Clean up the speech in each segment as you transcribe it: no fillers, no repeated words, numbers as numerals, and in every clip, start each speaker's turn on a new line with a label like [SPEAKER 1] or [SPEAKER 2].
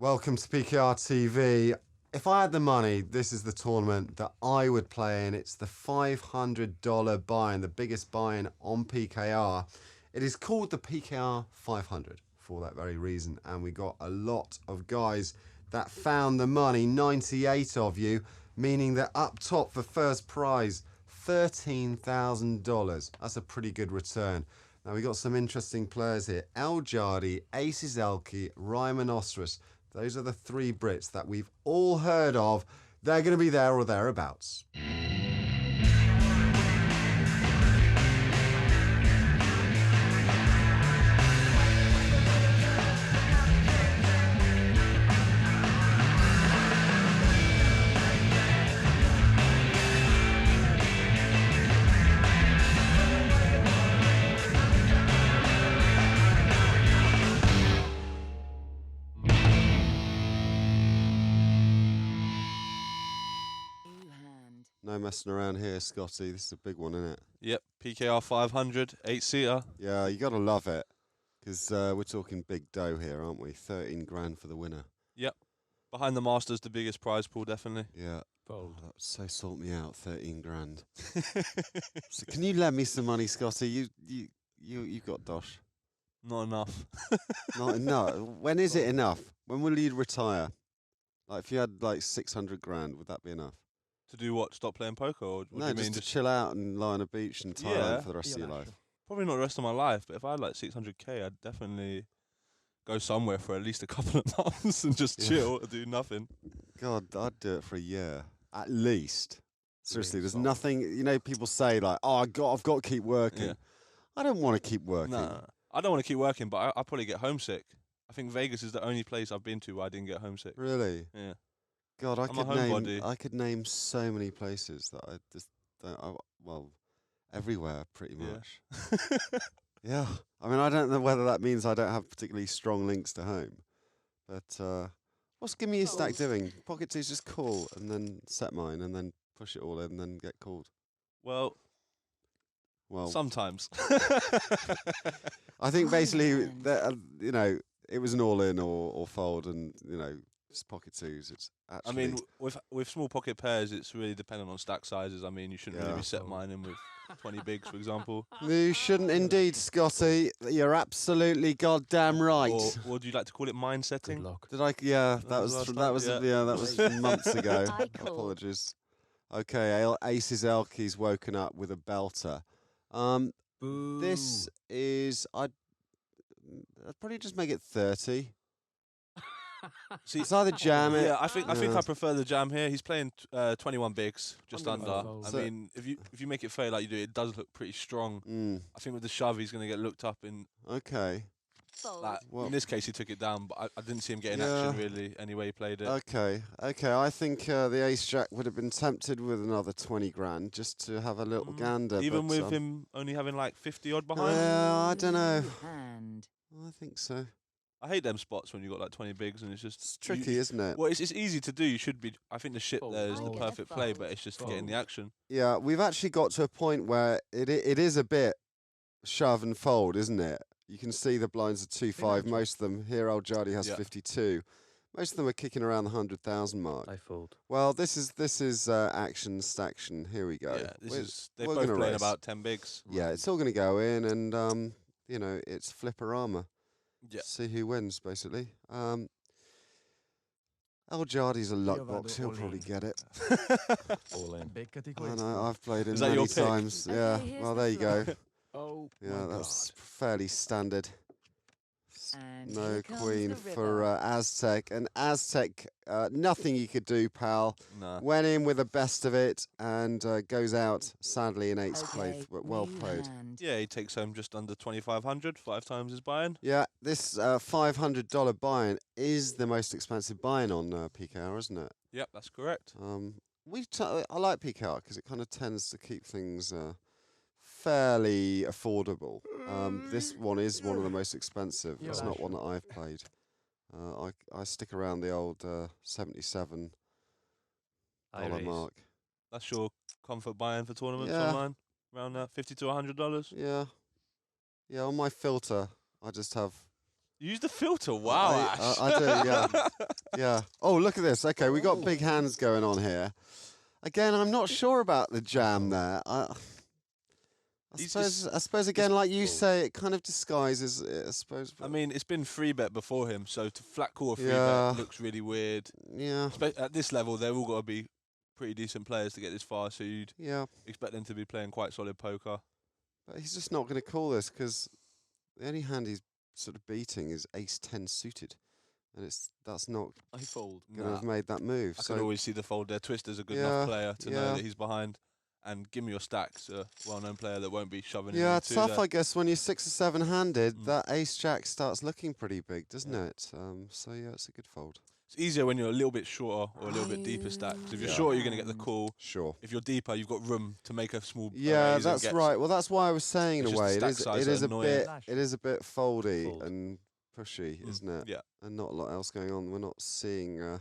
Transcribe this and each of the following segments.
[SPEAKER 1] Welcome to PKRTV. If I had the money, this is the tournament that I would play in. It's the $500 buy-in, the biggest buy-in on PKR. It is called the PKR 500 for that very reason. And we got a lot of guys that found the money, 98 of you, meaning that up top for first prize, $13,000. That's a pretty good return. Now, we got some interesting players here. El Jardi, Aces Elki, Ryman Ostras. Those are the three Brits that we've all heard of. They're going to be there or thereabouts. No messing around here, Scotty. This is a big one, isn't it?
[SPEAKER 2] Yep, PKR 500, 8-seater.
[SPEAKER 1] Yeah, you got to love it. Because we're talking big dough here, aren't we? 13 grand for the winner.
[SPEAKER 2] Yep. Behind the Masters, the biggest prize pool, definitely.
[SPEAKER 1] Yeah.
[SPEAKER 3] Bold.
[SPEAKER 1] Oh, that would so sort me out, 13 grand. So can you lend me some money, Scotty? You've got dosh.
[SPEAKER 2] Not enough.
[SPEAKER 1] Not enough. When is it enough? When will you retire? Like, if you had like 600 grand, would that be enough?
[SPEAKER 2] To do what? Stop playing poker? Or what
[SPEAKER 1] No,
[SPEAKER 2] do you
[SPEAKER 1] just
[SPEAKER 2] mean?
[SPEAKER 1] to chill out and lie on a beach in Thailand
[SPEAKER 2] Yeah.
[SPEAKER 1] for the rest of your life.
[SPEAKER 2] Probably not the rest of my life, but if I had like 600k, I'd definitely go somewhere for at least a couple of months and just chill and do nothing.
[SPEAKER 1] God, I'd do it for a year. At least. Seriously, there's
[SPEAKER 3] solid.
[SPEAKER 1] nothing, you know, people say like, oh, I've got to keep working.
[SPEAKER 2] Yeah.
[SPEAKER 1] I don't want to keep working.
[SPEAKER 2] Nah, I don't want to keep working, but I probably get homesick. I think Vegas is the only place I've been to where I didn't get homesick.
[SPEAKER 1] Really?
[SPEAKER 2] Yeah.
[SPEAKER 1] God,
[SPEAKER 2] I'm a homebody.
[SPEAKER 1] I could name so many places that I just don't, well, everywhere pretty much.
[SPEAKER 2] Yeah.
[SPEAKER 1] Yeah. I mean, I don't know whether that means I don't have particularly strong links to home. But what's Give Me a Stack doing? Pocket Two's just call and then set mine and then push it all in and then get called.
[SPEAKER 2] Well, sometimes.
[SPEAKER 1] I think basically, that, you know, it was an all-in or fold and, you know, just pocket twos. It's actually...
[SPEAKER 2] I mean, with small pocket pairs, it's really dependent on stack sizes. I mean, you shouldn't really be set mining with 20 bigs, for example.
[SPEAKER 1] You shouldn't indeed, Scotty. You're absolutely goddamn right.
[SPEAKER 2] Or do you like to call it mine setting?
[SPEAKER 3] Good luck.
[SPEAKER 1] Did I? Yeah, that was
[SPEAKER 2] Yeah.
[SPEAKER 1] months ago. Apologies. Okay, Aces Elki's woken up with a belter.
[SPEAKER 3] Boo.
[SPEAKER 1] This is I'd probably just make it 30.
[SPEAKER 2] See,
[SPEAKER 1] It's either jam it.
[SPEAKER 2] yeah, I think I prefer the jam here. He's playing 21 bigs, just
[SPEAKER 3] I'm gonna
[SPEAKER 2] under.
[SPEAKER 3] fold.
[SPEAKER 2] I
[SPEAKER 1] So-
[SPEAKER 2] mean, if you make it fair like you do, it does look pretty strong.
[SPEAKER 1] Mm,
[SPEAKER 2] I think with the shove, he's going to get looked up in.
[SPEAKER 1] okay.
[SPEAKER 2] Like,
[SPEAKER 1] Well-
[SPEAKER 2] in this case, he took it down, but I didn't see him getting
[SPEAKER 1] Yeah.
[SPEAKER 2] action really. Any way he played it.
[SPEAKER 1] Okay. I think the Ace Jack would have been tempted with another 20 grand just to have a little gander.
[SPEAKER 2] Even
[SPEAKER 1] but,
[SPEAKER 2] with him only having like 50 odd behind.
[SPEAKER 1] I don't know. I think so.
[SPEAKER 2] I hate them spots when you got like 20 bigs and it's just
[SPEAKER 1] It's tricky, isn't it?
[SPEAKER 2] Well, it's easy to do. You should be. I think the shit
[SPEAKER 3] Fold.
[SPEAKER 2] there is the
[SPEAKER 3] Fold.
[SPEAKER 2] perfect play, but it's just getting the action.
[SPEAKER 1] Yeah, we've actually got to a point where it is a bit shove and fold, isn't it? You can see the blinds are 2-5. Most of them here. Al Jardi has
[SPEAKER 2] Yeah.
[SPEAKER 1] 52. Most of them are kicking around the 100,000 mark.
[SPEAKER 3] I fold.
[SPEAKER 1] Well, this is action staction. Here we go.
[SPEAKER 2] Yeah, they're
[SPEAKER 1] we're
[SPEAKER 2] both
[SPEAKER 1] gonna
[SPEAKER 2] playing
[SPEAKER 1] race.
[SPEAKER 2] about 10 bigs.
[SPEAKER 1] Yeah, it's all going to go in, and you know, it's flipperama.
[SPEAKER 2] Yeah.
[SPEAKER 1] See who wins, basically. El Jardi's a luck
[SPEAKER 3] Io
[SPEAKER 1] box.
[SPEAKER 3] vado
[SPEAKER 1] He'll
[SPEAKER 3] all
[SPEAKER 1] probably
[SPEAKER 3] in.
[SPEAKER 1] get it.
[SPEAKER 3] All in. Beccati
[SPEAKER 1] I
[SPEAKER 3] questo.
[SPEAKER 1] know, I've played him
[SPEAKER 2] Is that
[SPEAKER 1] many
[SPEAKER 2] your pick?
[SPEAKER 1] times. Yeah.
[SPEAKER 4] Okay, here's
[SPEAKER 1] Well,
[SPEAKER 4] the
[SPEAKER 1] there you go.
[SPEAKER 3] Oh,
[SPEAKER 1] Yeah,
[SPEAKER 3] my
[SPEAKER 1] that's
[SPEAKER 3] God.
[SPEAKER 1] fairly standard.
[SPEAKER 4] And
[SPEAKER 1] No
[SPEAKER 4] here comes
[SPEAKER 1] queen
[SPEAKER 4] the
[SPEAKER 1] for
[SPEAKER 4] river.
[SPEAKER 1] Aztec. And Aztec, nothing you could do, pal.
[SPEAKER 2] Nah.
[SPEAKER 1] Went in with the best of it and goes out, sadly, in eighth place.
[SPEAKER 4] Okay,
[SPEAKER 1] But well
[SPEAKER 4] new
[SPEAKER 1] played.
[SPEAKER 4] hand.
[SPEAKER 2] Yeah, he takes home just under 2,500, 5 times his buy-in.
[SPEAKER 1] Yeah, this $500 buy-in is the most expensive buy-in on PKR, isn't it?
[SPEAKER 2] Yep, that's correct.
[SPEAKER 1] I like PKR because it kind of tends to keep things fairly affordable. This one is one of the most expensive.
[SPEAKER 3] Yeah,
[SPEAKER 1] It's
[SPEAKER 3] that's
[SPEAKER 1] not one that I've played. I stick around the old $77
[SPEAKER 3] I raise.
[SPEAKER 1] mark.
[SPEAKER 2] That's your comfort buy-in for tournaments
[SPEAKER 1] Yeah.
[SPEAKER 2] online, around $50 to $100.
[SPEAKER 1] Yeah, on my filter, I just have
[SPEAKER 2] You use the filter. Wow, Ash.
[SPEAKER 1] I do, yeah. Yeah. Oh, look at this. Okay, we got big hands going on here. Again, I'm not sure about the jam there. I suppose again, like you say, it kind of disguises it, I suppose.
[SPEAKER 2] I mean, it's been 3-bet before him, so to flat call a 3-bet
[SPEAKER 1] Yeah.
[SPEAKER 2] looks really weird.
[SPEAKER 1] Yeah.
[SPEAKER 2] At this level, they've all got to be pretty decent players to get this far, so you'd
[SPEAKER 1] Yeah.
[SPEAKER 2] expect them to be playing quite solid poker.
[SPEAKER 1] But he's just not going to call this because the only hand he's sort of beating is ace-10 suited. And that's not
[SPEAKER 3] I fold.
[SPEAKER 1] going to have made that move.
[SPEAKER 2] I
[SPEAKER 1] So
[SPEAKER 2] can always see the fold there. Twister's a good
[SPEAKER 1] Yeah,
[SPEAKER 2] enough player to know
[SPEAKER 1] yeah.
[SPEAKER 2] that he's behind. And give me your stacks, a well-known player that won't be shoving
[SPEAKER 1] yeah,
[SPEAKER 2] in
[SPEAKER 1] it's
[SPEAKER 2] two
[SPEAKER 1] tough,
[SPEAKER 2] there.
[SPEAKER 1] I guess, when you're 6 or 7-handed, that ace-jack starts looking pretty big, doesn't it? So, yeah, it's a good fold.
[SPEAKER 2] It's easier when you're a little bit shorter or a little bit deeper stacked. 'Cause if you're
[SPEAKER 1] Yeah.
[SPEAKER 2] shorter, you're going to get the call.
[SPEAKER 1] Sure.
[SPEAKER 2] If you're deeper, you've got room to make a small
[SPEAKER 1] Yeah,
[SPEAKER 2] raise and
[SPEAKER 1] that's
[SPEAKER 2] get-
[SPEAKER 1] right. Well, that's why I was saying in
[SPEAKER 2] It's
[SPEAKER 1] a
[SPEAKER 2] just the
[SPEAKER 1] way,
[SPEAKER 2] stack size
[SPEAKER 1] it is
[SPEAKER 2] are
[SPEAKER 1] a
[SPEAKER 2] annoying.
[SPEAKER 1] bit, it is a bit foldy
[SPEAKER 3] Fold.
[SPEAKER 1] and pushy, isn't it?
[SPEAKER 2] Yeah.
[SPEAKER 1] And not a lot else going on. We're not seeing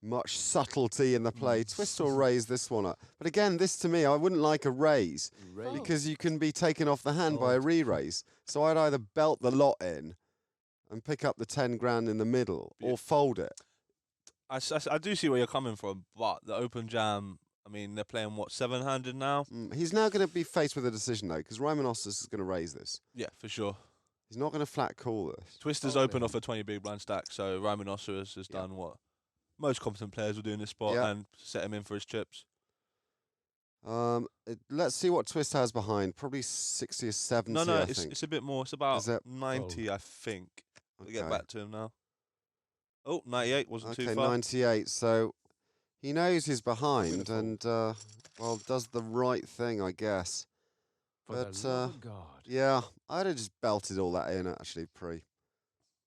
[SPEAKER 1] much subtlety in the play. Twist or raise this one up. But again, this to me, I wouldn't like a raise because you can be taken off the hand by a re-raise. So I'd either belt the lot in and pick up the 10 grand in the middle or fold it.
[SPEAKER 2] I do see where you're coming from, but the open jam, I mean, they're playing, what, 700 now?
[SPEAKER 1] He's now going to be faced with a decision, though, because Romanossus is going to raise this.
[SPEAKER 2] Yeah, for sure.
[SPEAKER 1] He's not going to flat call this.
[SPEAKER 2] Twister's open off a 20 big blind stack, so Rhinoceros has done what most competent players will do in this spot and set him in for his chips.
[SPEAKER 1] Let's see what Twist has behind. Probably 60 or 70,
[SPEAKER 2] No,
[SPEAKER 1] I think.
[SPEAKER 2] it's a bit more. It's about
[SPEAKER 1] Is it?
[SPEAKER 2] 90, I think. We'll get
[SPEAKER 1] Okay.
[SPEAKER 2] back to him now. Oh, 98 wasn't
[SPEAKER 1] Okay,
[SPEAKER 2] too far.
[SPEAKER 1] 98. So he knows he's behind and, well, does the right thing, I guess. But,
[SPEAKER 3] God.
[SPEAKER 1] yeah, I'd have just belted all that in, actually, pre.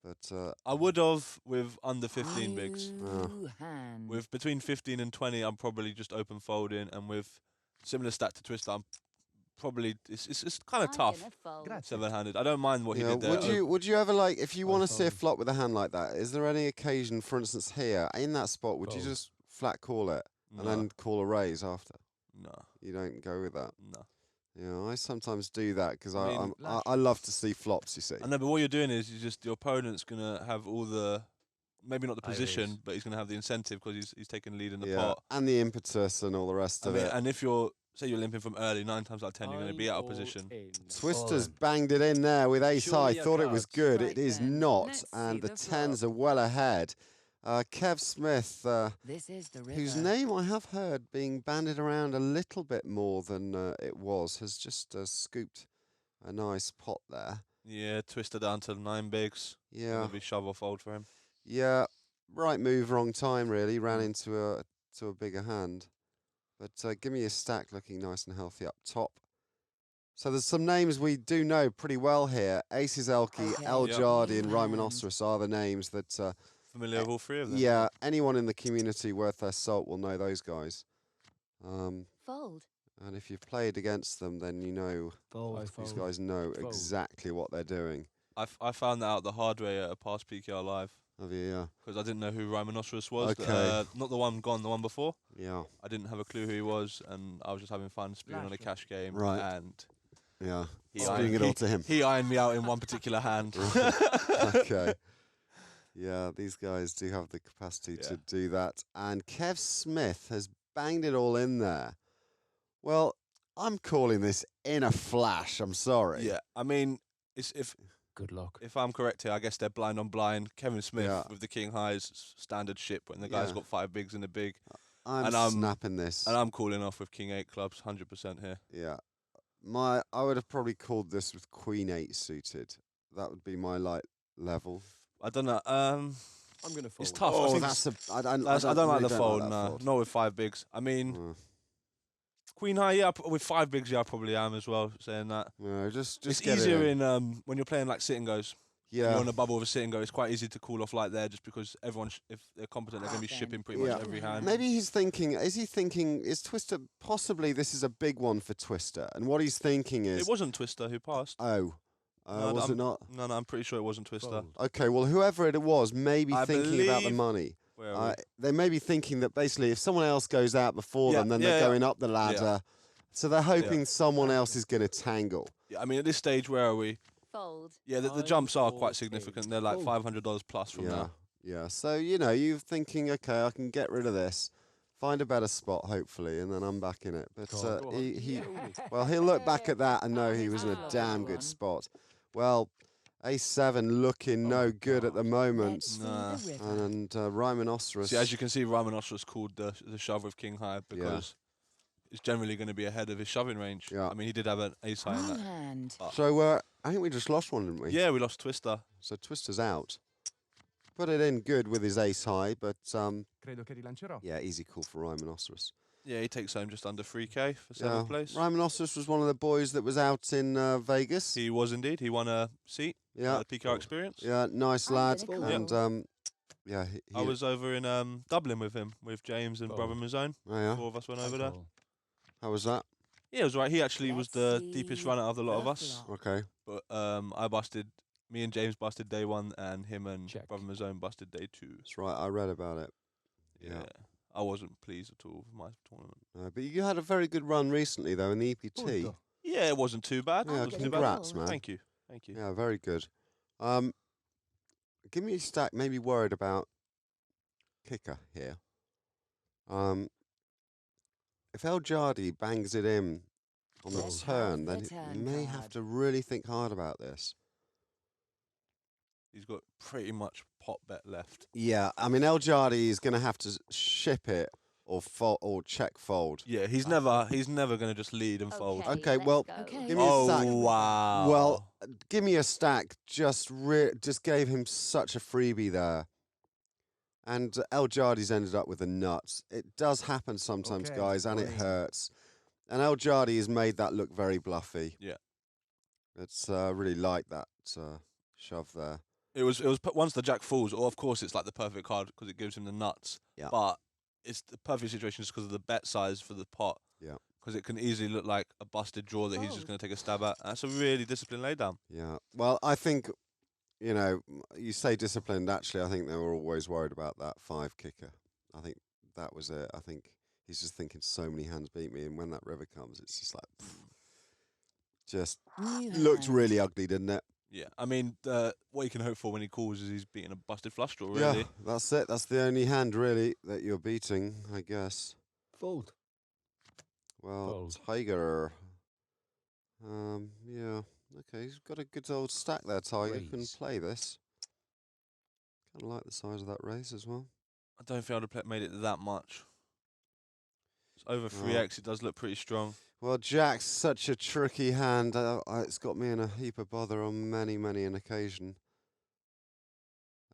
[SPEAKER 1] But,
[SPEAKER 2] I would have with under 15 bigs.
[SPEAKER 4] Two hands.
[SPEAKER 2] With between 15 and 20, I'm probably just open folding, and with similar stack to Twister, I'm probably it's kind of
[SPEAKER 4] I'm
[SPEAKER 2] tough.
[SPEAKER 4] gonna fold.
[SPEAKER 2] Seven-handed. I don't mind what he
[SPEAKER 1] yeah,
[SPEAKER 2] did there.
[SPEAKER 1] would you ever, like, if you
[SPEAKER 3] I
[SPEAKER 1] want to see a
[SPEAKER 3] fold.
[SPEAKER 1] flop with a hand like that, is there any occasion, for instance, here, in that spot, would you
[SPEAKER 3] Fold.
[SPEAKER 1] just flat call it and
[SPEAKER 2] No,
[SPEAKER 1] then call a raise after?
[SPEAKER 2] no,
[SPEAKER 1] You don't go with that?
[SPEAKER 2] no.
[SPEAKER 1] Yeah, I sometimes do that because
[SPEAKER 2] I mean,
[SPEAKER 1] I love to see flops, you see.
[SPEAKER 2] I know, but what you're doing is your opponent's gonna have all the, maybe not the
[SPEAKER 3] I
[SPEAKER 2] position,
[SPEAKER 3] raise.
[SPEAKER 2] but he's gonna have the incentive because he's taking the lead in the
[SPEAKER 1] Yeah,
[SPEAKER 2] pot.
[SPEAKER 1] and the impetus and all the rest
[SPEAKER 2] I
[SPEAKER 1] of
[SPEAKER 2] mean,
[SPEAKER 1] it.
[SPEAKER 2] and if say you're limping from early, 9 times out of 10 you're gonna be out of position.
[SPEAKER 1] Twister's banged it in there with ace
[SPEAKER 3] Show
[SPEAKER 1] high.
[SPEAKER 3] me your
[SPEAKER 1] Thought it was
[SPEAKER 3] cards.
[SPEAKER 1] good.
[SPEAKER 4] Right
[SPEAKER 1] It is
[SPEAKER 4] then,
[SPEAKER 1] not,
[SPEAKER 4] let's
[SPEAKER 1] and
[SPEAKER 4] see
[SPEAKER 1] the
[SPEAKER 4] the
[SPEAKER 1] tens
[SPEAKER 4] flop.
[SPEAKER 1] are well ahead. Kev Smith,
[SPEAKER 4] This is the river.
[SPEAKER 1] whose name I have heard being bandied around a little bit more than it was, has just scooped a nice pot there.
[SPEAKER 2] Yeah, Twister down to 9 bigs.
[SPEAKER 1] Yeah,
[SPEAKER 2] It'll be shove or fold for him.
[SPEAKER 1] yeah, right move, wrong time. Really ran
[SPEAKER 2] Mm.
[SPEAKER 1] into a bigger hand. But give me a stack looking nice and healthy up top. So there's some names we do know pretty well here. Aces Elke,
[SPEAKER 4] Okay.
[SPEAKER 1] El
[SPEAKER 2] Yep.
[SPEAKER 1] Jardi, and
[SPEAKER 4] Hand.
[SPEAKER 1] Rhinoceros are the names that,
[SPEAKER 2] Familiar with all three of them?
[SPEAKER 1] yeah, anyone in the community worth their salt will know those guys.
[SPEAKER 4] Fold.
[SPEAKER 1] And if you've played against them, then you know
[SPEAKER 3] Fold.
[SPEAKER 1] these guys know
[SPEAKER 3] Fold.
[SPEAKER 1] exactly what they're doing.
[SPEAKER 2] I found that out the hard way at a past PKR live
[SPEAKER 1] Have you? Yeah.
[SPEAKER 2] because I didn't know who Rhinoceros was.
[SPEAKER 1] Okay.
[SPEAKER 2] Not the one gone, the one before.
[SPEAKER 1] Yeah.
[SPEAKER 2] I didn't have a clue who he was, and I was just having fun spooning on a cash game.
[SPEAKER 1] Right.
[SPEAKER 2] And
[SPEAKER 1] Yeah.
[SPEAKER 2] he
[SPEAKER 1] Spewing
[SPEAKER 2] ironed,
[SPEAKER 1] it all to him.
[SPEAKER 2] he ironed me out in one particular hand.
[SPEAKER 1] Okay. Yeah, these guys do have the capacity to
[SPEAKER 2] Yeah.
[SPEAKER 1] do that. And Kev Smith has banged it all in there. Well, I'm calling this in a flash. I'm sorry.
[SPEAKER 2] Yeah, I mean, if
[SPEAKER 3] Good luck.
[SPEAKER 2] I'm correct here, I guess they're blind on blind. Kevin Smith
[SPEAKER 1] Yeah.
[SPEAKER 2] with the king highs, standard ship, when the guy's
[SPEAKER 1] Yeah.
[SPEAKER 2] got 5 bigs in the big.
[SPEAKER 1] I'm
[SPEAKER 2] And,
[SPEAKER 1] snapping this.
[SPEAKER 2] And I'm calling off with king 8 clubs, 100% here.
[SPEAKER 1] Yeah. I would have probably called this with Queen 8 suited. That would be my level.
[SPEAKER 2] I don't know.
[SPEAKER 3] I'm gonna fold.
[SPEAKER 2] It's tough. I
[SPEAKER 1] Oh,
[SPEAKER 2] think
[SPEAKER 1] that's a. I don't
[SPEAKER 2] I don't like
[SPEAKER 1] really
[SPEAKER 2] the
[SPEAKER 1] don't
[SPEAKER 2] fold,
[SPEAKER 1] that
[SPEAKER 2] no.
[SPEAKER 1] fold.
[SPEAKER 2] Not with 5 bigs. I mean,
[SPEAKER 1] Mm.
[SPEAKER 2] queen high, yeah, with 5 bigs, yeah, I probably am as well, saying that.
[SPEAKER 1] No, just
[SPEAKER 2] It's
[SPEAKER 1] get
[SPEAKER 2] easier
[SPEAKER 1] it
[SPEAKER 2] in when you're playing like sit and goes. When
[SPEAKER 1] Yeah.
[SPEAKER 2] you're on a bubble with a sit and go, it's quite easy to call off like there just because everyone, if they're competent, they're going to be shipping pretty much
[SPEAKER 1] Yeah.
[SPEAKER 2] every hand.
[SPEAKER 1] Maybe he's thinking. Is he thinking? Is Twister possibly this is a big one for Twister? And what he's thinking is,
[SPEAKER 2] It wasn't Twister who passed.
[SPEAKER 1] oh,
[SPEAKER 2] No,
[SPEAKER 1] was
[SPEAKER 2] I'm-
[SPEAKER 1] it not?
[SPEAKER 2] No, I'm pretty sure it wasn't Twister.
[SPEAKER 3] Fold.
[SPEAKER 1] Okay, well, whoever it was may be
[SPEAKER 2] I
[SPEAKER 1] thinking about the
[SPEAKER 2] believe-
[SPEAKER 1] money.
[SPEAKER 2] Where are we?
[SPEAKER 1] They may be thinking that basically if someone else goes out before
[SPEAKER 2] Yeah,
[SPEAKER 1] them, then
[SPEAKER 2] yeah,
[SPEAKER 1] they're
[SPEAKER 2] yeah.
[SPEAKER 1] going up the ladder. So they're hoping someone else is going to tangle.
[SPEAKER 2] Yeah, I mean, at this stage, where are we?
[SPEAKER 4] Fold.
[SPEAKER 2] Yeah, the
[SPEAKER 3] Nine,
[SPEAKER 2] jumps are
[SPEAKER 3] four,
[SPEAKER 2] quite
[SPEAKER 3] eight.
[SPEAKER 2] significant. They're like
[SPEAKER 3] Fold.
[SPEAKER 2] $500 plus from
[SPEAKER 1] Yeah,
[SPEAKER 2] now.
[SPEAKER 1] yeah. So, you know, you're thinking, okay, I can get rid of this, find a better spot, hopefully, and then I'm back in it. But
[SPEAKER 3] Go on, go on.
[SPEAKER 1] he
[SPEAKER 3] Show me.
[SPEAKER 1] well, he'll look back at that and know he
[SPEAKER 4] Here's
[SPEAKER 1] was
[SPEAKER 4] the
[SPEAKER 1] in a
[SPEAKER 4] flop,
[SPEAKER 1] damn good
[SPEAKER 4] everyone.
[SPEAKER 1] spot. Well, A7 looking
[SPEAKER 3] Oh
[SPEAKER 1] no
[SPEAKER 3] my
[SPEAKER 1] good at the
[SPEAKER 3] God.
[SPEAKER 1] moment.
[SPEAKER 4] Let's see
[SPEAKER 2] Nah.
[SPEAKER 4] the river.
[SPEAKER 1] And Rhinoceros.
[SPEAKER 2] See, as you can see, Rhinoceros called the shove with King High because it's generally going to be ahead of his shoving range.
[SPEAKER 1] Yeah.
[SPEAKER 2] I mean, he did have an ace high in
[SPEAKER 4] New
[SPEAKER 2] that.
[SPEAKER 4] hand.
[SPEAKER 1] So, I think we just lost one, didn't we?
[SPEAKER 2] Yeah, we lost Twister.
[SPEAKER 1] So Twister's out. Put it in good with his ace high, but
[SPEAKER 5] Credo che rilancerò.
[SPEAKER 1] yeah, easy call for Rhinoceros.
[SPEAKER 2] Yeah, he takes home just under 3K for 7th place.
[SPEAKER 1] Rhinoceros was one of the boys that was out in Vegas.
[SPEAKER 2] He was indeed. He won a seat.
[SPEAKER 1] Yeah,
[SPEAKER 2] PKR experience.
[SPEAKER 1] yeah, nice
[SPEAKER 4] I'm
[SPEAKER 1] lad.
[SPEAKER 4] gonna
[SPEAKER 1] And
[SPEAKER 4] call.
[SPEAKER 1] yeah,
[SPEAKER 2] I was over in Dublin with him, with James and Brother
[SPEAKER 3] Fold.
[SPEAKER 2] Mazone.
[SPEAKER 1] Oh yeah,
[SPEAKER 2] 4 of us went
[SPEAKER 3] I
[SPEAKER 2] over there.
[SPEAKER 3] call.
[SPEAKER 1] how was that?
[SPEAKER 2] Yeah, it was right. He actually was
[SPEAKER 4] Let's
[SPEAKER 2] the deepest
[SPEAKER 4] see
[SPEAKER 2] runner of the lot of
[SPEAKER 4] the
[SPEAKER 2] us.
[SPEAKER 4] flop.
[SPEAKER 1] Okay,
[SPEAKER 2] But me and James busted day 1, and him and
[SPEAKER 3] Check.
[SPEAKER 2] Brother Mazone busted day 2.
[SPEAKER 1] that's right. I read about it. Yeah.
[SPEAKER 2] I wasn't pleased at all with my tournament.
[SPEAKER 1] No, but you had a very good run recently, though, in the EPT.
[SPEAKER 5] Punto.
[SPEAKER 2] Yeah, it wasn't too bad.
[SPEAKER 1] Yeah,
[SPEAKER 2] It wasn't too bad.
[SPEAKER 1] congrats, man.
[SPEAKER 2] Thank you. Thank you.
[SPEAKER 1] Yeah, very good. Give me a stack. Maybe worried about kicker here. If El Jardi bangs it in on the
[SPEAKER 4] Let's
[SPEAKER 1] turn,
[SPEAKER 4] have
[SPEAKER 1] then
[SPEAKER 4] the
[SPEAKER 1] he
[SPEAKER 4] turn
[SPEAKER 1] may have
[SPEAKER 4] card.
[SPEAKER 1] to really think hard about this.
[SPEAKER 2] He's got pretty much pot bet left.
[SPEAKER 1] Yeah, I mean El Jardi is going to have to ship it or check fold.
[SPEAKER 2] Yeah, he's never going to just lead and fold.
[SPEAKER 1] Okay,
[SPEAKER 4] let's
[SPEAKER 1] well,
[SPEAKER 4] go.
[SPEAKER 1] give me a
[SPEAKER 2] Oh
[SPEAKER 1] stack.
[SPEAKER 2] wow.
[SPEAKER 1] Well, give me a stack. Just gave him such a freebie there. And El Jardi's ended up with a nuts. It does happen sometimes,
[SPEAKER 5] Okay,
[SPEAKER 1] guys, and it
[SPEAKER 5] rolling.
[SPEAKER 1] hurts. And El Jardi has made that look very bluffy.
[SPEAKER 2] Yeah.
[SPEAKER 1] It's really like that shove there.
[SPEAKER 2] It was once the jack falls, or of course it's like the perfect card because it gives him the nuts.
[SPEAKER 1] Yeah.
[SPEAKER 2] But it's the perfect situation just because of the bet size for the pot.
[SPEAKER 1] Yeah.
[SPEAKER 2] Because it can easily look like a busted draw that he's just going to take a stab at. That's a really disciplined laydown.
[SPEAKER 1] Yeah. Well, I think, you say disciplined. Actually, I think they were always worried about that 5 kicker. I think that was it. I think he's just thinking so many hands beat me, and when that river comes, it's just like, just
[SPEAKER 4] New
[SPEAKER 1] looked
[SPEAKER 4] hand.
[SPEAKER 1] really ugly, didn't it?
[SPEAKER 2] Yeah. I mean, what you can hope for when he calls is he's beating a busted flush draw, really.
[SPEAKER 1] Yeah, that's it. That's the only hand really that you're beating, I guess.
[SPEAKER 3] Fold.
[SPEAKER 1] Well,
[SPEAKER 3] Fold.
[SPEAKER 1] Tiger. Yeah. Okay, he's got a good old stack there, Tiger. Can
[SPEAKER 3] Raise.
[SPEAKER 1] play this. Kind of like the size of that raise as well.
[SPEAKER 2] I don't think I'd have made it that much. It's over 3x. It does look pretty strong.
[SPEAKER 1] Well, Jack's such a tricky hand. It's got me in a heap of bother on many an occasion.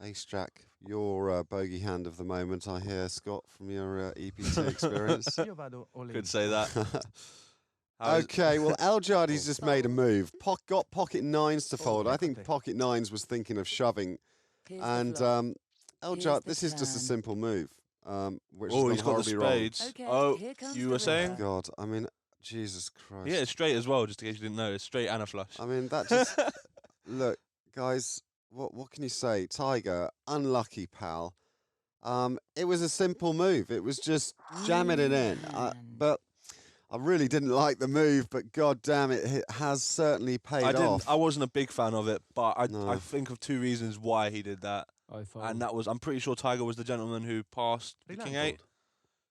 [SPEAKER 1] Ace Jack, your bogey hand of the moment, I hear, Scott, from your EPT experience.
[SPEAKER 5] Io vado all in.
[SPEAKER 2] Could say that. How is-
[SPEAKER 1] Okay, well, El Jardi's
[SPEAKER 3] Fold.
[SPEAKER 1] just made a move. Got pocket 9s to fold. I think
[SPEAKER 5] okay.
[SPEAKER 1] pocket 9s was thinking of shoving.
[SPEAKER 4] Here's the
[SPEAKER 1] And
[SPEAKER 4] flop.
[SPEAKER 1] El
[SPEAKER 4] Here's
[SPEAKER 1] Jard,
[SPEAKER 4] the
[SPEAKER 1] this is just a
[SPEAKER 4] turn.
[SPEAKER 1] simple move. Which
[SPEAKER 2] Oh,
[SPEAKER 1] has
[SPEAKER 2] he's
[SPEAKER 1] gone
[SPEAKER 2] got the
[SPEAKER 1] horribly wrong.
[SPEAKER 2] spades.
[SPEAKER 4] Okay,
[SPEAKER 2] Oh,
[SPEAKER 4] here comes
[SPEAKER 2] you
[SPEAKER 4] the
[SPEAKER 2] were saying?
[SPEAKER 4] river.
[SPEAKER 1] God, I mean, Jesus Christ.
[SPEAKER 2] Yeah, it's straight as well, just in case you didn't know. It's straight and a flush.
[SPEAKER 1] I mean, that just look, guys. What can you say? Tiger, unlucky pal. It was a simple move. It was just jamming it in.
[SPEAKER 4] Man.
[SPEAKER 1] But I really didn't like the move. But God damn it, it has certainly paid off.
[SPEAKER 2] I wasn't a big fan of it, but I
[SPEAKER 1] No.
[SPEAKER 2] think of 2 reasons why he did that.
[SPEAKER 3] I fold.
[SPEAKER 2] And that was, I'm pretty sure Tiger was the gentleman who passed the
[SPEAKER 5] Relax.
[SPEAKER 2] King 8.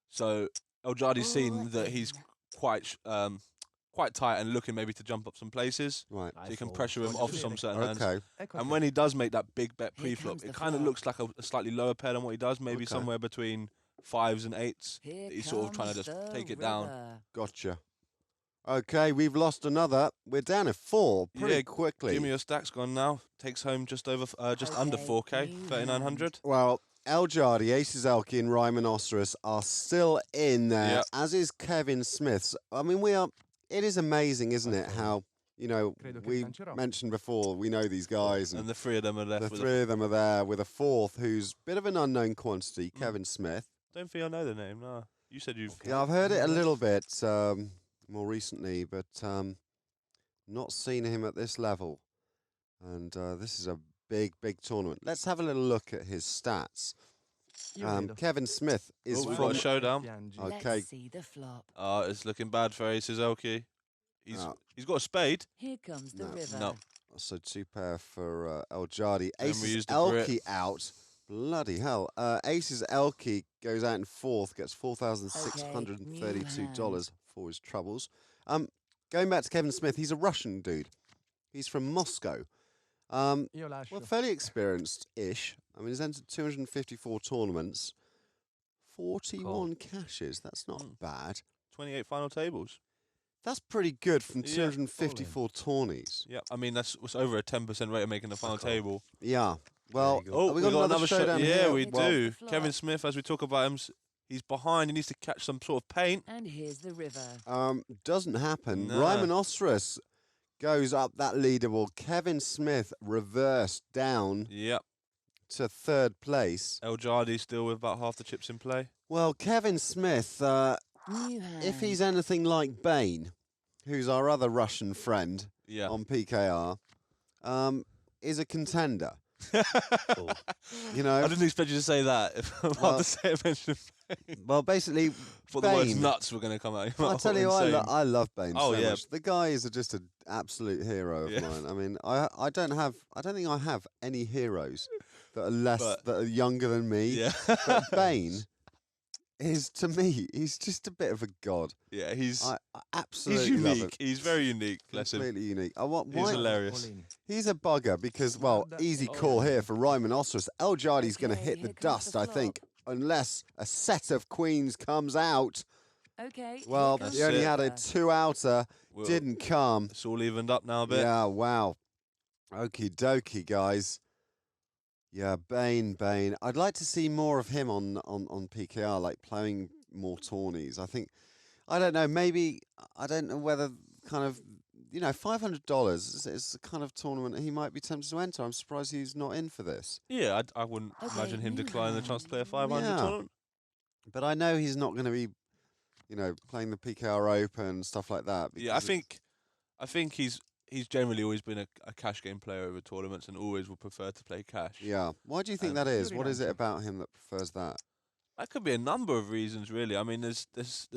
[SPEAKER 2] So El Jardi's seen
[SPEAKER 4] All
[SPEAKER 2] that he's
[SPEAKER 4] in.
[SPEAKER 2] quite tight and looking maybe to jump up some places.
[SPEAKER 1] Right.
[SPEAKER 3] I
[SPEAKER 2] So you can
[SPEAKER 3] fold.
[SPEAKER 2] pressure him off some certain hands.
[SPEAKER 1] Okay.
[SPEAKER 5] Ecco
[SPEAKER 2] And
[SPEAKER 5] te.
[SPEAKER 2] when he does make that big bet
[SPEAKER 4] Here
[SPEAKER 2] pre-flop,
[SPEAKER 4] comes
[SPEAKER 2] it
[SPEAKER 4] the
[SPEAKER 2] kind of
[SPEAKER 4] flop.
[SPEAKER 2] looks like a slightly lower pair than what he does, maybe
[SPEAKER 1] Okay.
[SPEAKER 2] somewhere between 5s and 8s.
[SPEAKER 4] Here
[SPEAKER 2] He's sort of trying to
[SPEAKER 4] comes
[SPEAKER 2] just
[SPEAKER 4] the
[SPEAKER 2] take it down.
[SPEAKER 4] river.
[SPEAKER 1] Gotcha. Okay, we've lost another. We're down at 4 pretty
[SPEAKER 2] Yeah,
[SPEAKER 1] quickly.
[SPEAKER 2] Give me your stacks gone now. Takes home just under
[SPEAKER 4] Okay,
[SPEAKER 2] 4K,
[SPEAKER 4] new
[SPEAKER 2] 3,900.
[SPEAKER 1] Well, El Jardi, Aces Elky, and Rhinoceros are still in there,
[SPEAKER 2] Yep.
[SPEAKER 1] as is Kevin Smith's. I mean, it is amazing, isn't it,
[SPEAKER 3] Okay.
[SPEAKER 1] how,
[SPEAKER 5] Credo che
[SPEAKER 1] we
[SPEAKER 5] lancerò.
[SPEAKER 1] mentioned before, we know these guys, and
[SPEAKER 2] And the 3 of them are left
[SPEAKER 1] the
[SPEAKER 2] with
[SPEAKER 1] 3 of them are there with a 4th who's a bit of an unknown quantity, Kevin Smith.
[SPEAKER 2] Don't think I know the name, no. You said you've...
[SPEAKER 1] Yeah, I've heard it a little bit more recently, but not seen him at this level. And this is a big tournament. Let's have a little look at his stats.
[SPEAKER 5] Io vedo.
[SPEAKER 1] Kevin Smith is
[SPEAKER 2] Oh, we've
[SPEAKER 1] from
[SPEAKER 2] got a showdown.
[SPEAKER 5] Piangi.
[SPEAKER 1] Okay.
[SPEAKER 4] Let's see the flop.
[SPEAKER 2] It's looking bad for Aces Elky.
[SPEAKER 1] Oh.
[SPEAKER 2] He's got a spade.
[SPEAKER 4] Here comes the
[SPEAKER 1] No.
[SPEAKER 4] river.
[SPEAKER 2] No.
[SPEAKER 1] So 2 pair for El Jardi.
[SPEAKER 2] Then we
[SPEAKER 1] Aces
[SPEAKER 2] use the
[SPEAKER 1] Elkie
[SPEAKER 2] Brit.
[SPEAKER 1] out. Bloody hell. Aces Elkie goes out in 4th, gets $4,632 for his troubles. Going back to Kevin Smith, he's a Russian dude. He's from Moscow.
[SPEAKER 5] Io lascio.
[SPEAKER 1] Well, fairly experienced-ish. I mean, he's entered 254 tournaments. 41 cashes. That's not bad.
[SPEAKER 2] 28 final tables.
[SPEAKER 1] That's pretty good from
[SPEAKER 2] Yeah.
[SPEAKER 1] 254 tourneys.
[SPEAKER 2] Yeah, I mean that's over a 10% rate of making the final table.
[SPEAKER 1] Yeah. Well,
[SPEAKER 3] There you go.
[SPEAKER 1] have we got another showdown
[SPEAKER 2] Yeah,
[SPEAKER 1] here?
[SPEAKER 2] we
[SPEAKER 1] Well,
[SPEAKER 2] do.
[SPEAKER 4] Flop.
[SPEAKER 2] Kevin Smith, as we talk about him, he's behind. He needs to catch some sort of paint.
[SPEAKER 4] And here's the river.
[SPEAKER 1] Doesn't happen.
[SPEAKER 2] Nah.
[SPEAKER 1] Ryman Ostras goes up that leaderboard. Kevin Smith reversed down
[SPEAKER 2] Yep.
[SPEAKER 1] to 3rd place.
[SPEAKER 2] El Jardi still with about half the chips in play.
[SPEAKER 1] Well, Kevin Smith,
[SPEAKER 4] New hand.
[SPEAKER 1] if he's anything like Bain, who's our other Russian friend
[SPEAKER 2] Yeah.
[SPEAKER 1] on PKR, is a contender. You know,
[SPEAKER 2] I didn't expect you to say that. If I'm about to say it, mention
[SPEAKER 1] well, basically,
[SPEAKER 2] for the words
[SPEAKER 1] Bain.
[SPEAKER 2] nuts were going to come out.
[SPEAKER 1] I'll tell you, I love Bain
[SPEAKER 2] Oh,
[SPEAKER 1] so
[SPEAKER 2] yeah.
[SPEAKER 1] much. The guy is just an absolute hero of
[SPEAKER 2] Yeah.
[SPEAKER 1] mine. I mean, I don't think I have any heroes that are that are younger than me.
[SPEAKER 2] Yeah.
[SPEAKER 1] But Bain is, to me, he's just a bit of a god.
[SPEAKER 2] Yeah, he's
[SPEAKER 1] I absolutely
[SPEAKER 2] unique.
[SPEAKER 1] love him.
[SPEAKER 2] He's very unique. Bless him.
[SPEAKER 1] Completely unique.
[SPEAKER 2] He's
[SPEAKER 1] Why?
[SPEAKER 2] hilarious.
[SPEAKER 5] All in.
[SPEAKER 1] He's a bugger because, well, easy call here for Ryman Ostras. El Jardi's going to
[SPEAKER 4] Okay,
[SPEAKER 1] hit the
[SPEAKER 4] here comes
[SPEAKER 1] dust,
[SPEAKER 4] the
[SPEAKER 1] I
[SPEAKER 4] flop.
[SPEAKER 1] think, unless a set of queens comes out.
[SPEAKER 4] Okay. here
[SPEAKER 1] Well,
[SPEAKER 4] comes
[SPEAKER 1] he only
[SPEAKER 4] the
[SPEAKER 1] had a
[SPEAKER 4] river.
[SPEAKER 1] 2-outer,
[SPEAKER 2] Well,
[SPEAKER 1] didn't come.
[SPEAKER 2] It's all evened up now a bit.
[SPEAKER 1] Yeah, wow. Okie dokie, guys. Yeah, Bain. I'd like to see more of him on PKR, like playing more tourneys. I don't know, maybe, I don't know whether kind of, $500 is the kind of tournament he might be tempted to enter. I'm surprised he's not in for this.
[SPEAKER 2] Yeah, I wouldn't
[SPEAKER 4] Okay,
[SPEAKER 2] imagine him
[SPEAKER 4] new
[SPEAKER 2] declining the chance to play a
[SPEAKER 4] hand.
[SPEAKER 2] 500
[SPEAKER 1] Yeah.
[SPEAKER 2] tournament.
[SPEAKER 1] But I know he's not going to be, playing the PKR Open and stuff like that.
[SPEAKER 2] Yeah, I
[SPEAKER 1] because
[SPEAKER 2] think he's generally always been a cash game player over tournaments and always would prefer to play cash.
[SPEAKER 1] Yeah. Why do you think
[SPEAKER 2] And
[SPEAKER 1] that is?
[SPEAKER 5] Fury
[SPEAKER 1] What is it
[SPEAKER 5] Rancher.
[SPEAKER 1] about him that prefers that?
[SPEAKER 2] That could be a number of reasons, really. I mean, there's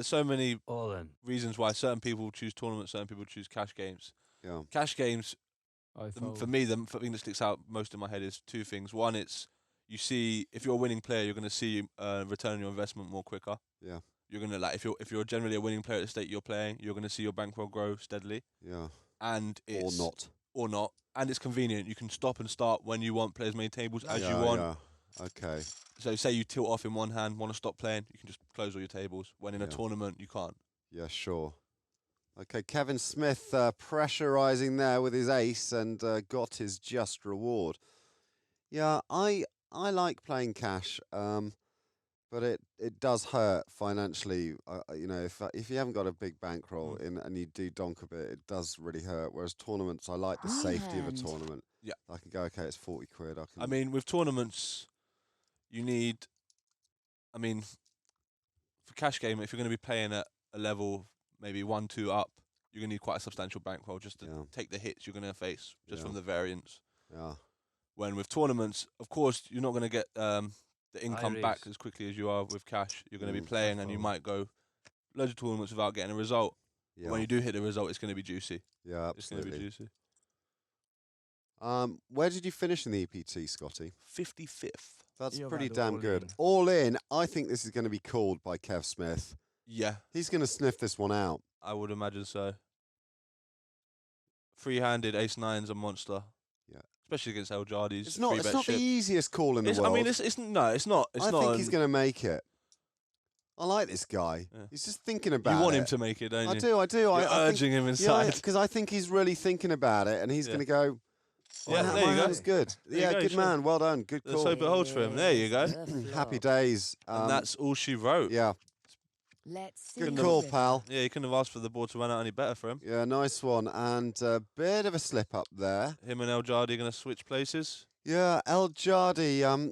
[SPEAKER 2] so many
[SPEAKER 3] All in.
[SPEAKER 2] reasons why certain people choose tournaments, certain people choose cash games.
[SPEAKER 1] Yeah.
[SPEAKER 2] Cash games,
[SPEAKER 5] I
[SPEAKER 2] for
[SPEAKER 5] fold.
[SPEAKER 2] me, the thing that sticks out most in my head is two things. One, it's you see if you're a winning player, you're going to see return on your investment more quicker.
[SPEAKER 1] Yeah.
[SPEAKER 2] You're going to if you're generally a winning player at the stake you're playing, you're going to see your bankroll grow steadily,
[SPEAKER 1] Yeah.
[SPEAKER 2] and it's
[SPEAKER 1] Or not.
[SPEAKER 2] and it's convenient. You can stop and start when you want, play as many tables as you
[SPEAKER 1] Yeah,
[SPEAKER 2] want.
[SPEAKER 1] yeah. Okay.
[SPEAKER 2] So say you tilt off in one hand, want to stop playing, you can just close all your tables. When in a
[SPEAKER 1] Yeah.
[SPEAKER 2] tournament, you can't.
[SPEAKER 1] Yeah, sure. Okay, Kevin Smith pressurising there with his ace and got his just reward. Yeah, I like playing cash, but it does hurt financially. If you haven't got a big bankroll and you do donk a bit, it does really hurt. Whereas tournaments, I like the
[SPEAKER 4] Green
[SPEAKER 1] safety of a
[SPEAKER 4] hand.
[SPEAKER 1] tournament.
[SPEAKER 2] Yeah.
[SPEAKER 1] I can go, okay, it's 40 quid.
[SPEAKER 2] I mean, with tournaments, you need. I mean, for cash game, if you're going to be playing at a level maybe 1-2 up, you're going to need quite a substantial bankroll just to
[SPEAKER 1] Yeah.
[SPEAKER 2] take the hits you're going to face just
[SPEAKER 1] Yeah.
[SPEAKER 2] from the variance.
[SPEAKER 1] Yeah.
[SPEAKER 2] When with tournaments, of course, you're not going to get the income back
[SPEAKER 3] raise.
[SPEAKER 2] as quickly as you are with cash. You're going to be
[SPEAKER 1] Mm.
[SPEAKER 2] playing and you
[SPEAKER 3] Fold.
[SPEAKER 2] might go loads of tournaments without getting a result.
[SPEAKER 1] Yeah.
[SPEAKER 2] When you do hit the result, it's going to be juicy.
[SPEAKER 1] Yeah,
[SPEAKER 2] It's going to be
[SPEAKER 1] absolutely.
[SPEAKER 2] juicy.
[SPEAKER 1] Where did you finish in the EPT, Scotty?
[SPEAKER 2] 55th.
[SPEAKER 1] That's
[SPEAKER 5] Io
[SPEAKER 1] pretty
[SPEAKER 5] vado
[SPEAKER 1] damn
[SPEAKER 5] all
[SPEAKER 1] good.
[SPEAKER 5] in.
[SPEAKER 1] All in, I think this is going to be called by Kev Smith.
[SPEAKER 2] Yeah,
[SPEAKER 1] He's going to sniff this one out.
[SPEAKER 2] I would imagine so. Free-handed ace-nine's a monster.
[SPEAKER 1] Yeah.
[SPEAKER 2] Especially against El Jardi's.
[SPEAKER 1] It's not the
[SPEAKER 2] ship.
[SPEAKER 1] easiest call in the
[SPEAKER 2] It's,
[SPEAKER 1] world.
[SPEAKER 2] I mean, it's no, it's not. It's
[SPEAKER 1] I
[SPEAKER 2] not.
[SPEAKER 1] think he's going to make it. I like this guy.
[SPEAKER 2] Yeah.
[SPEAKER 1] He's just thinking about it.
[SPEAKER 2] You want him to make it, don't
[SPEAKER 1] I
[SPEAKER 2] you?
[SPEAKER 1] do.
[SPEAKER 2] You're
[SPEAKER 1] I think,
[SPEAKER 2] urging him inside.
[SPEAKER 1] because I think he's really thinking about it, and he's
[SPEAKER 2] Yeah.
[SPEAKER 1] going to go.
[SPEAKER 2] Yeah,
[SPEAKER 1] "Oh,
[SPEAKER 2] there
[SPEAKER 1] my
[SPEAKER 2] you go.
[SPEAKER 1] hand's good.
[SPEAKER 2] There you
[SPEAKER 1] Yeah,
[SPEAKER 2] go,
[SPEAKER 1] good
[SPEAKER 2] sure.
[SPEAKER 1] man. Well done. Good
[SPEAKER 2] Let's
[SPEAKER 1] call.
[SPEAKER 2] hope it holds for him. There you go.
[SPEAKER 4] Here's the
[SPEAKER 1] Happy
[SPEAKER 4] flop.
[SPEAKER 1] days.
[SPEAKER 2] And that's all she wrote.
[SPEAKER 1] Yeah,
[SPEAKER 4] Let's see
[SPEAKER 1] good
[SPEAKER 4] the
[SPEAKER 1] call,
[SPEAKER 4] river.
[SPEAKER 1] pal.
[SPEAKER 2] Yeah, you couldn't have asked for the board to run out any better for him.
[SPEAKER 1] Yeah, nice one. And a bit of a slip up there.
[SPEAKER 2] Him and El Jardi going to switch places.
[SPEAKER 1] Yeah, El Jardi.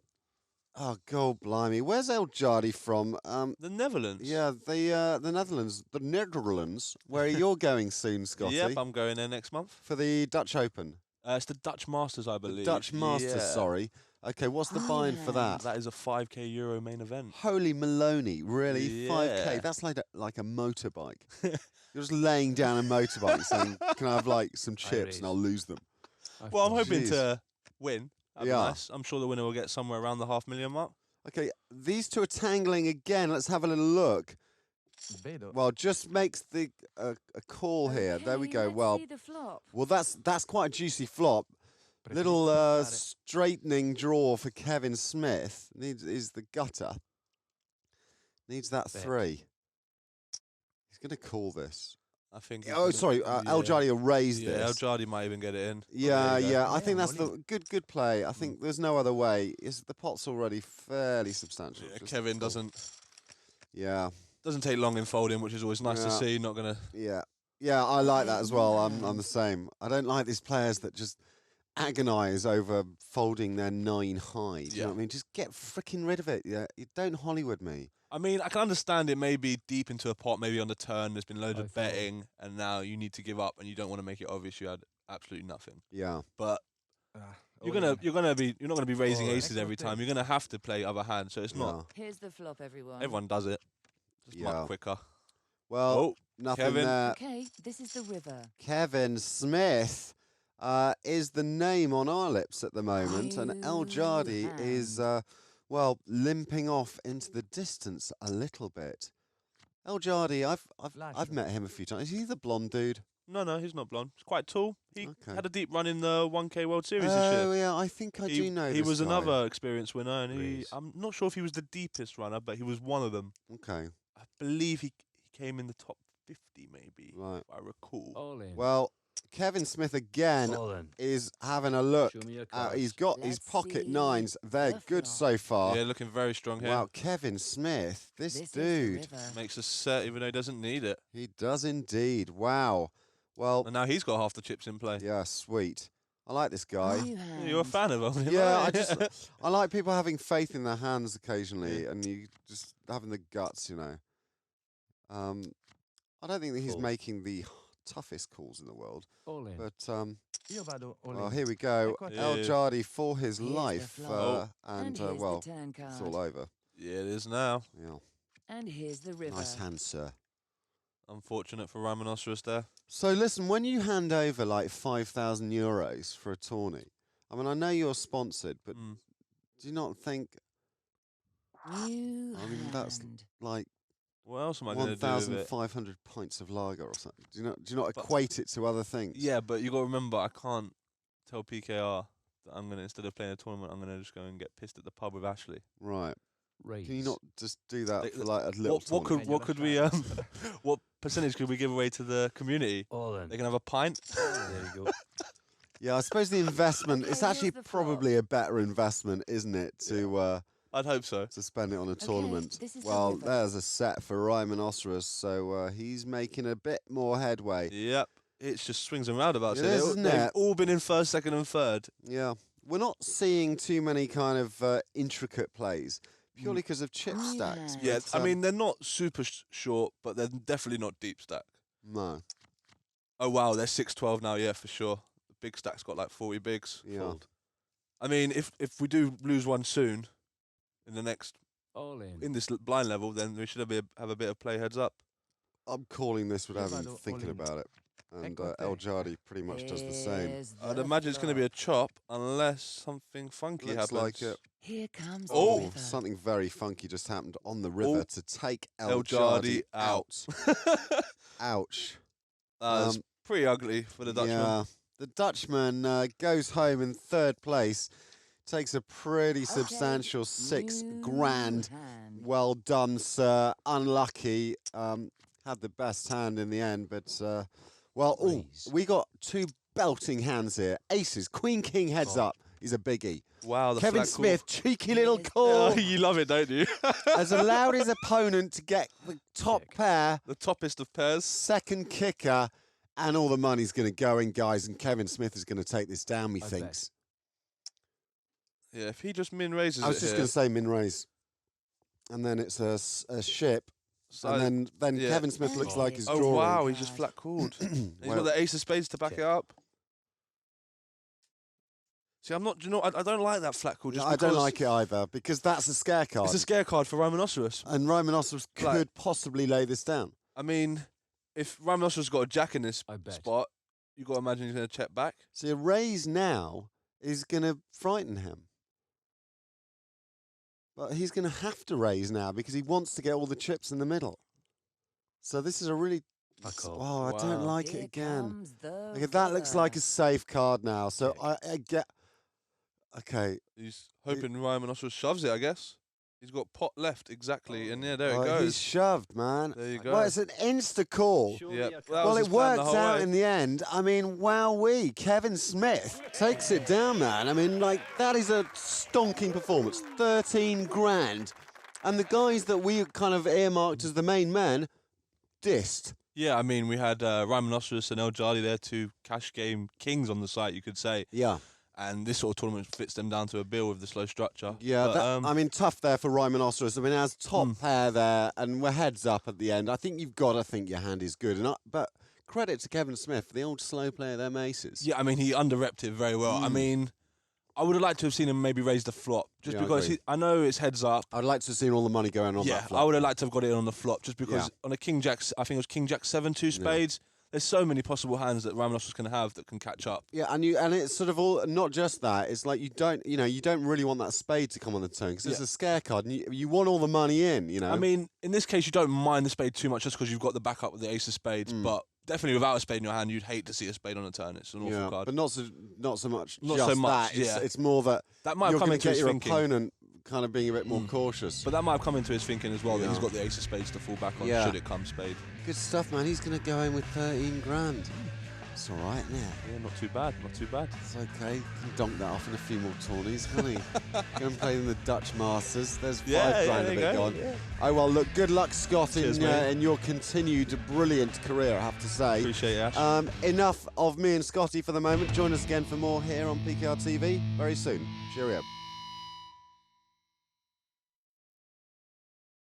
[SPEAKER 1] Oh, God, blimey. Where's El Jardi from?
[SPEAKER 2] The Netherlands.
[SPEAKER 1] Yeah, the Netherlands. The Netherlands, where you're going soon, Scotty.
[SPEAKER 2] Yep, I'm going there next month.
[SPEAKER 1] For the Dutch Open.
[SPEAKER 2] It's the Dutch Masters, I believe.
[SPEAKER 1] The Dutch Masters,
[SPEAKER 2] Yeah.
[SPEAKER 1] sorry. Okay, what's the buy-in for that?
[SPEAKER 2] That is a 5k euro main event.
[SPEAKER 1] Holy Maloney, really?
[SPEAKER 2] Yeah.
[SPEAKER 1] 5k? That's like a motorbike. You're just laying down a motorbike saying, can I have like some chips and I'll lose them.
[SPEAKER 2] Well, I'm
[SPEAKER 3] fold.
[SPEAKER 2] hoping
[SPEAKER 1] Jeez.
[SPEAKER 2] to win. That'd
[SPEAKER 1] Yeah.
[SPEAKER 2] be nice. I'm sure the winner will get somewhere around the $500,000 mark.
[SPEAKER 1] Okay, these two are tangling again. Let's have a little look.
[SPEAKER 5] Vedo.
[SPEAKER 1] Well, just makes the a call here. There we
[SPEAKER 4] Okay,
[SPEAKER 1] go.
[SPEAKER 4] let's
[SPEAKER 1] Well,
[SPEAKER 4] see the flop.
[SPEAKER 1] that's quite a juicy flop. Little straightening draw for Kevin Smith. Is the gutter. Needs that
[SPEAKER 5] Bet.
[SPEAKER 1] 3. He's going to call this.
[SPEAKER 2] I think. he's
[SPEAKER 1] Oh,
[SPEAKER 2] gonna-
[SPEAKER 1] sorry. El Jardi raised
[SPEAKER 2] Yeah, El
[SPEAKER 1] this.
[SPEAKER 2] Jardi might even get it in.
[SPEAKER 1] Yeah,
[SPEAKER 2] There you go.
[SPEAKER 1] yeah. I
[SPEAKER 5] Yeah,
[SPEAKER 1] think that's
[SPEAKER 5] all
[SPEAKER 1] the good play. I think there's no other way. The pot's already fairly substantial.
[SPEAKER 2] Yeah,
[SPEAKER 1] Just
[SPEAKER 2] Kevin
[SPEAKER 1] call.
[SPEAKER 2] doesn't
[SPEAKER 1] Yeah,
[SPEAKER 2] take long in folding, which is always nice to
[SPEAKER 1] Yeah.
[SPEAKER 2] see. Not gonna.
[SPEAKER 1] yeah, yeah. I like that as well. I'm
[SPEAKER 4] Man.
[SPEAKER 1] the same. I don't like these players that just agonise over folding their 9 high. Do you know what I mean? Just get freaking rid of it. Yeah, you don't Hollywood me.
[SPEAKER 2] I mean, I can understand it may be deep into a pot, maybe on the turn. There's been loads
[SPEAKER 5] I
[SPEAKER 2] of
[SPEAKER 5] follow.
[SPEAKER 2] betting, and now you need to give up, and you don't want to make it obvious you had absolutely nothing.
[SPEAKER 1] Yeah,
[SPEAKER 2] But
[SPEAKER 5] Ah,
[SPEAKER 2] you're
[SPEAKER 5] all
[SPEAKER 2] not
[SPEAKER 5] in.
[SPEAKER 2] gonna be raising
[SPEAKER 1] All in.
[SPEAKER 2] aces every time. You're gonna have to play other hands, so it's not.
[SPEAKER 4] Here's the flop, everyone.
[SPEAKER 2] Everyone does it. Just
[SPEAKER 1] Yeah.
[SPEAKER 2] much quicker.
[SPEAKER 1] Well,
[SPEAKER 2] Oh,
[SPEAKER 1] nothing
[SPEAKER 2] Kevin.
[SPEAKER 1] there.
[SPEAKER 4] Okay, this is the river.
[SPEAKER 1] Kevin Smith is the name on our lips at the moment, and El Jardi is, well, limping off into the distance a little bit. El Jardi, I've
[SPEAKER 5] Flash.
[SPEAKER 1] met him a few times. Is he the blonde dude?
[SPEAKER 2] No, he's not blonde. He's quite tall. He
[SPEAKER 1] Okay.
[SPEAKER 2] had a deep run in the 1K World Series this
[SPEAKER 1] Oh
[SPEAKER 2] year.
[SPEAKER 1] yeah, I think I do know.
[SPEAKER 2] He
[SPEAKER 1] this
[SPEAKER 2] was
[SPEAKER 1] guy.
[SPEAKER 2] another experienced winner, and
[SPEAKER 5] Reese.
[SPEAKER 2] I'm not sure if he was the deepest runner, but he was one of them.
[SPEAKER 1] Okay,
[SPEAKER 2] I believe he came in the top 50, maybe,
[SPEAKER 1] right.
[SPEAKER 2] if I recall.
[SPEAKER 5] All in.
[SPEAKER 1] Well, Kevin Smith again
[SPEAKER 5] all in.
[SPEAKER 1] is having a look.
[SPEAKER 5] Show me your
[SPEAKER 1] He's
[SPEAKER 5] cards.
[SPEAKER 1] got his
[SPEAKER 4] Let's
[SPEAKER 1] pocket
[SPEAKER 4] see
[SPEAKER 1] 9s. They're
[SPEAKER 4] the
[SPEAKER 1] good
[SPEAKER 4] flop.
[SPEAKER 1] so far.
[SPEAKER 2] Yeah, looking very strong here.
[SPEAKER 1] Wow, Kevin Smith, this
[SPEAKER 4] This
[SPEAKER 1] dude,
[SPEAKER 4] is the river.
[SPEAKER 2] Makes a set even though he doesn't need it.
[SPEAKER 1] he does indeed. Wow. Well,
[SPEAKER 2] And now he's got half the chips in play.
[SPEAKER 1] yeah, sweet. I like this guy.
[SPEAKER 4] New
[SPEAKER 2] Yeah, you're a
[SPEAKER 4] hand.
[SPEAKER 2] fan of him.
[SPEAKER 1] Yeah,
[SPEAKER 2] aren't
[SPEAKER 1] I
[SPEAKER 2] you?
[SPEAKER 1] just I like people having faith in their hands occasionally, and you just having the guts, you know. I don't think that he's
[SPEAKER 5] Fold.
[SPEAKER 1] making the toughest calls in the world,
[SPEAKER 5] All in.
[SPEAKER 1] but
[SPEAKER 5] Io vado all
[SPEAKER 1] well,
[SPEAKER 5] in.
[SPEAKER 1] here we go.
[SPEAKER 5] Ecco a te.
[SPEAKER 1] El
[SPEAKER 2] Yeah.
[SPEAKER 1] Jardi for his
[SPEAKER 4] Here's the
[SPEAKER 1] life,
[SPEAKER 4] flop.
[SPEAKER 1] and
[SPEAKER 4] here's
[SPEAKER 1] well,
[SPEAKER 4] the turn card.
[SPEAKER 1] it's all over.
[SPEAKER 2] Yeah, it is now.
[SPEAKER 1] Yeah,
[SPEAKER 4] And here's the river.
[SPEAKER 1] nice hand, sir.
[SPEAKER 2] Unfortunate for Rhinoceros there.
[SPEAKER 1] So listen, when you hand over like €5,000 for a tourney, I mean, I know you're sponsored, but
[SPEAKER 2] Mm.
[SPEAKER 1] do you not think
[SPEAKER 4] New
[SPEAKER 1] I mean, that's
[SPEAKER 4] hand.
[SPEAKER 1] like
[SPEAKER 2] What else am I going to do with it?
[SPEAKER 1] 1,500 pints of lager or something? Do you not
[SPEAKER 2] But-
[SPEAKER 1] equate it to other things?
[SPEAKER 2] Yeah, but you got to remember, I can't tell PKR that I'm going to, instead of playing a tournament, I'm going to just go and get pissed at the pub with Ashley.
[SPEAKER 1] Right.
[SPEAKER 5] Raise.
[SPEAKER 1] Can you not just do that
[SPEAKER 2] They-
[SPEAKER 1] for like a little
[SPEAKER 2] What
[SPEAKER 1] tournament?
[SPEAKER 2] what could we what percentage could we give away to the community?
[SPEAKER 5] All in.
[SPEAKER 2] They can have a pint.
[SPEAKER 5] There you go.
[SPEAKER 1] Yeah, I suppose the investment, it's
[SPEAKER 4] Okay,
[SPEAKER 1] actually
[SPEAKER 4] here's the flop.
[SPEAKER 1] probably a better investment, isn't it,
[SPEAKER 2] I'd hope so.
[SPEAKER 1] to spend it on a tournament.
[SPEAKER 4] this is the
[SPEAKER 1] Well,
[SPEAKER 4] river.
[SPEAKER 1] there's a set for Rhinoceros, so he's making a bit more headway.
[SPEAKER 2] Yep. It's just swings and roundabouts.
[SPEAKER 1] It
[SPEAKER 2] here.
[SPEAKER 1] is,
[SPEAKER 2] They-
[SPEAKER 1] isn't
[SPEAKER 2] They've
[SPEAKER 1] it?
[SPEAKER 2] all been in first, second, and third.
[SPEAKER 1] Yeah. We're not seeing too many kind of intricate plays, purely because of chip
[SPEAKER 4] New
[SPEAKER 1] stacks.
[SPEAKER 4] hand.
[SPEAKER 2] Yeah,
[SPEAKER 1] but,
[SPEAKER 2] I mean they're not super short, but they're definitely not deep stack.
[SPEAKER 1] No.
[SPEAKER 2] Oh wow, they're 6-12 now. Yeah, for sure. The big stack's got like 40 bigs.
[SPEAKER 1] Yeah.
[SPEAKER 2] Fold. I mean, if we do lose one soon, in the next
[SPEAKER 5] All in.
[SPEAKER 2] in this blind level, then we should have a bit of play heads up.
[SPEAKER 1] I'm calling this without
[SPEAKER 5] Io
[SPEAKER 1] even
[SPEAKER 5] vado
[SPEAKER 1] thinking
[SPEAKER 5] all in.
[SPEAKER 1] about it. And
[SPEAKER 5] Ecco a
[SPEAKER 1] El
[SPEAKER 5] te.
[SPEAKER 1] Jardi pretty much does the same.
[SPEAKER 4] Here's
[SPEAKER 2] I'd
[SPEAKER 4] the
[SPEAKER 2] imagine it's going to be a
[SPEAKER 4] flop.
[SPEAKER 2] chop unless something funky
[SPEAKER 1] Looks
[SPEAKER 2] happens.
[SPEAKER 1] like it.
[SPEAKER 4] Here comes
[SPEAKER 2] Oh,
[SPEAKER 4] the river.
[SPEAKER 1] Something very funky just happened on the river
[SPEAKER 2] Oh.
[SPEAKER 1] to take
[SPEAKER 2] El
[SPEAKER 1] El
[SPEAKER 2] Jardi
[SPEAKER 1] Jardi out. Ouch.
[SPEAKER 2] That's
[SPEAKER 1] Um,
[SPEAKER 2] pretty ugly for the Dutchman.
[SPEAKER 1] Yeah. The Dutchman goes home in third place, takes a pretty
[SPEAKER 4] Okay,
[SPEAKER 1] substantial $6
[SPEAKER 4] new
[SPEAKER 1] grand.
[SPEAKER 4] hand.
[SPEAKER 1] Well done, sir. Unlucky. Had the best hand in the end, but well,
[SPEAKER 5] Raise.
[SPEAKER 1] we got two belting hands here. Aces, Queen King heads
[SPEAKER 5] Fold.
[SPEAKER 1] up. He's a biggie.
[SPEAKER 2] Wow, the
[SPEAKER 1] Kevin
[SPEAKER 2] flat call.
[SPEAKER 1] Smith, cheeky little
[SPEAKER 4] Yes.
[SPEAKER 1] call,
[SPEAKER 2] Oh, you love it, don't you?
[SPEAKER 1] has allowed his opponent to get the top
[SPEAKER 5] Check.
[SPEAKER 1] pair,
[SPEAKER 2] The toppest of pairs.
[SPEAKER 1] second kicker, and all the money's going to go in, guys. And Kevin Smith is going to take this down,
[SPEAKER 5] I bet.
[SPEAKER 1] methinks.
[SPEAKER 2] Yeah, if he just min raises
[SPEAKER 1] I was
[SPEAKER 2] it
[SPEAKER 1] just
[SPEAKER 2] here,
[SPEAKER 1] going to say min raise, and then it's a ship,
[SPEAKER 2] so-
[SPEAKER 1] and then
[SPEAKER 2] yeah.
[SPEAKER 1] Kevin Smith looks like he's
[SPEAKER 2] oh
[SPEAKER 1] drawing.
[SPEAKER 2] wow, he's just flat called. He's
[SPEAKER 1] Well,
[SPEAKER 2] got the ace of spades to back
[SPEAKER 5] Check.
[SPEAKER 2] it up. See, I'm not. Do you know? I don't like that flat call. Just
[SPEAKER 1] I don't
[SPEAKER 2] because
[SPEAKER 1] like it either because that's a scare card,
[SPEAKER 2] It's a scare card for Rhinoceros.
[SPEAKER 1] and Rhinoceros
[SPEAKER 2] Like-
[SPEAKER 1] could possibly lay this down.
[SPEAKER 2] I mean, if Rhinoceros got a jack in this
[SPEAKER 5] I bet.
[SPEAKER 2] spot, you got to imagine he's going to check back.
[SPEAKER 1] See, a raise now is going to frighten him. But he's going to have to raise now because he wants to get all the chips in the middle. So this is a really...
[SPEAKER 5] Fuck off.
[SPEAKER 1] Oh, I don't
[SPEAKER 2] Wow.
[SPEAKER 1] like
[SPEAKER 4] Here
[SPEAKER 1] it again.
[SPEAKER 4] comes the
[SPEAKER 1] Okay, that looks like a
[SPEAKER 4] river.
[SPEAKER 1] safe card now. So I get... Okay.
[SPEAKER 2] He's hoping Ryan Monoceros shoves it, I guess. He's got pot left, exactly. And yeah, there it
[SPEAKER 1] Well,
[SPEAKER 2] goes.
[SPEAKER 1] he's shoved, man.
[SPEAKER 2] There you go.
[SPEAKER 1] Well, it's an insta-call.
[SPEAKER 2] Yep. That
[SPEAKER 1] Well,
[SPEAKER 2] was
[SPEAKER 1] it
[SPEAKER 2] his plan the
[SPEAKER 1] worked
[SPEAKER 2] whole
[SPEAKER 1] out
[SPEAKER 2] way.
[SPEAKER 1] in the end. I mean, wowee. Kevin Smith takes it down, man. I mean, like, that is a stonking performance. 13 grand. And the guys that we kind of earmarked as the main men, dissed.
[SPEAKER 2] Yeah, I mean, we had Ryan Monoceros and El Jali there, two cash game kings on the site, you could say.
[SPEAKER 1] Yeah.
[SPEAKER 2] And this sort of tournament fits them down to a bill with the slow structure.
[SPEAKER 1] Yeah,
[SPEAKER 2] But,
[SPEAKER 1] I mean, tough there for Ryman Osteros. I mean, as top pair there, and we're heads up at the end. I think you've got to think your hand is good. But credit to Kevin Smith, the old slow player, their aces.
[SPEAKER 2] yeah, I mean, he under-repped it very well. I mean, I would have liked to have seen him maybe raise the flop, just
[SPEAKER 1] Yeah, I
[SPEAKER 2] because
[SPEAKER 1] agree.
[SPEAKER 2] I know it's heads up.
[SPEAKER 1] I'd like to have seen all the money going on
[SPEAKER 2] Yeah,
[SPEAKER 1] that flop.
[SPEAKER 2] I would have liked to have got it on the flop, just because
[SPEAKER 1] Yeah.
[SPEAKER 2] on a King Jack, I think it was King Jack 7-2 spades. There's so many possible hands that Ramanos can have that can catch up.
[SPEAKER 1] Yeah, and it's sort of all, not just that. It's like you don't really want that spade to come on the turn because it's
[SPEAKER 2] Yeah.
[SPEAKER 1] a scare card, and you want all the money in. You know.
[SPEAKER 2] I mean, in this case, you don't mind the spade too much just because you've got the backup with the ace of spades, but definitely without a spade in your hand, you'd hate to see a spade on a turn. It's an awful
[SPEAKER 1] yeah,
[SPEAKER 2] card.
[SPEAKER 1] but not so much.
[SPEAKER 2] Not
[SPEAKER 1] just
[SPEAKER 2] so much,
[SPEAKER 1] That. It's,
[SPEAKER 2] yeah.
[SPEAKER 1] it's more that
[SPEAKER 2] That might have
[SPEAKER 1] you're
[SPEAKER 2] come
[SPEAKER 1] going
[SPEAKER 2] into
[SPEAKER 1] to get
[SPEAKER 2] his
[SPEAKER 1] your
[SPEAKER 2] thinking.
[SPEAKER 1] opponent kind of being a bit more cautious.
[SPEAKER 2] But that might have come into his thinking as well, that he's
[SPEAKER 1] Yeah.
[SPEAKER 2] got the ace of spades to fall back on
[SPEAKER 1] Yeah.
[SPEAKER 2] should it come spade.
[SPEAKER 1] Good stuff, man. He's going to go in with 13 grand. It's all right, isn't it?
[SPEAKER 2] Yeah, not too bad, not too bad.
[SPEAKER 1] It's okay. He can donk that off in a few more tourneys, can't he? Go and play in the Dutch Masters. There's $5 grand
[SPEAKER 2] there
[SPEAKER 1] of
[SPEAKER 2] you
[SPEAKER 1] it
[SPEAKER 2] go.
[SPEAKER 1] gone. Oh, well, look, good luck, Scott,
[SPEAKER 2] Cheers, mate.
[SPEAKER 1] in your continued brilliant career, I have to say.
[SPEAKER 2] Appreciate it, Ash.
[SPEAKER 1] Enough of me and Scotty for the moment. Join us again for more here on PKR TV very soon. Cheerio.